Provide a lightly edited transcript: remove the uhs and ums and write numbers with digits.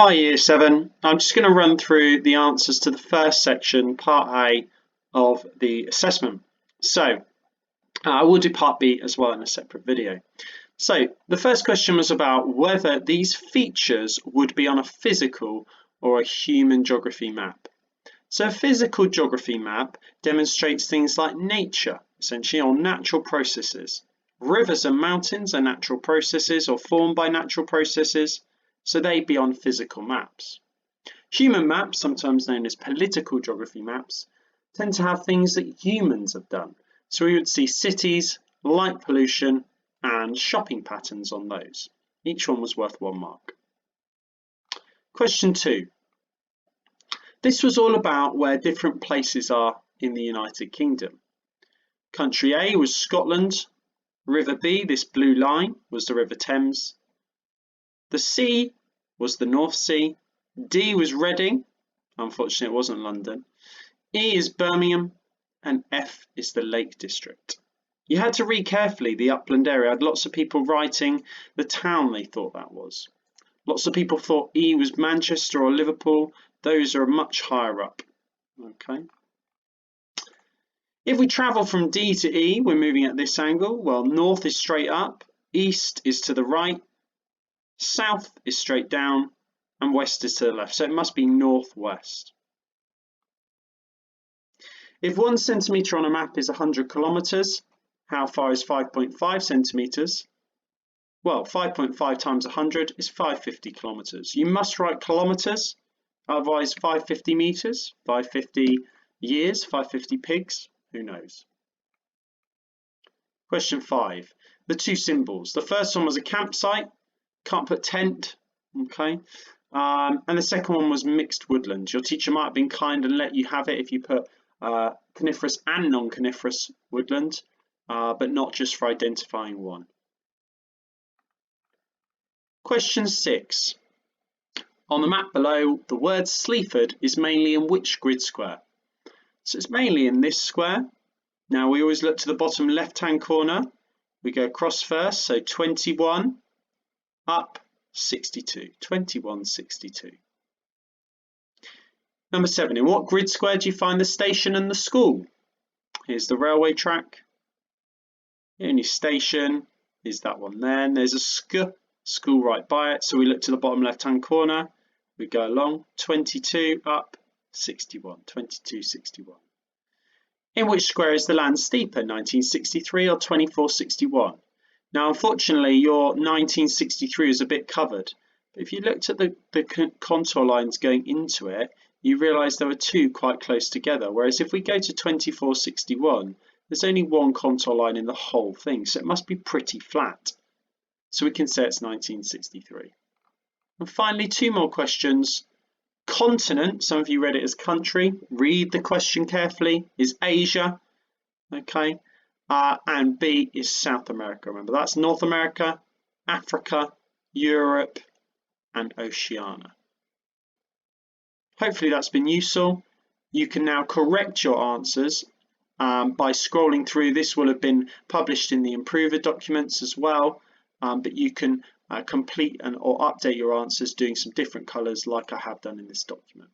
Hi Year 7, I'm just going to run through the answers to the first section, Part A of the assessment. So I will do Part B as well in a separate video. So the first question was about whether these features would be on a physical or a human geography map. So a physical geography map demonstrates things like nature, essentially, or natural processes. Rivers and mountains are natural processes or formed by natural processes. So they'd be on physical maps. Human maps, sometimes known as political geography maps, tend to have things that humans have done. So we would see cities, light pollution, and shopping patterns on those. Each one was worth 1 mark. Question 2. This was all about where different places are in the United Kingdom. Country A was Scotland. River B, this blue line, was the River Thames. The C was the North Sea, D was Reading, unfortunately it wasn't London, E is Birmingham, and F is the Lake District. You had to read carefully the upland area. I had lots of people writing the town they thought that was. Lots of people thought E was Manchester or Liverpool. Those are much higher up. Okay. If we travel from D to E, we're moving at this angle. Well, north is straight up, east is to the right, south is straight down, and west is to the left, so it must be northwest. If 1 centimetre on a map is 100 kilometres, how far is 5.5 centimetres? Well, 5.5 times 100 is 550 kilometres. You must write kilometres, otherwise 550 metres, 550 years, 550 pigs, who knows? Question 5. The 2 symbols. The first one was a campsite, can't put tent, okay? And the second one was mixed woodland. Your teacher might have been kind and let you have it if you put coniferous and non-coniferous woodland, but not just for identifying one. Question 6. On the map below, the word Sleaford is mainly in which grid square? So it's mainly in this square. Now we always look to the bottom left-hand corner. We go across first, so 21 up 62, 21, 62. Number 7, in what grid square do you find the station and the school? Here's the railway track. The only station is that one there, and there's a school right by it, so we look to the bottom left-hand corner. We go along, 22 up 61, 22, 61. In which square is the land steeper, 1963 or 2461? Now, unfortunately, your 1963 is a bit covered. But if you looked at the contour lines going into it, you realise there were 2 quite close together. Whereas if we go to 2461, there's only 1 contour line in the whole thing. So it must be pretty flat. So we can say it's 1963. And finally, 2 more questions. Continent, some of you read it as country. Read the question carefully. Is Asia, okay? And B is South America. Remember, that's North America, Africa, Europe, and Oceania. Hopefully that's been useful. You can now correct your answers by scrolling through. This will have been published in the Improver documents as well, but you can complete or update your answers doing some different colours like I have done in this document.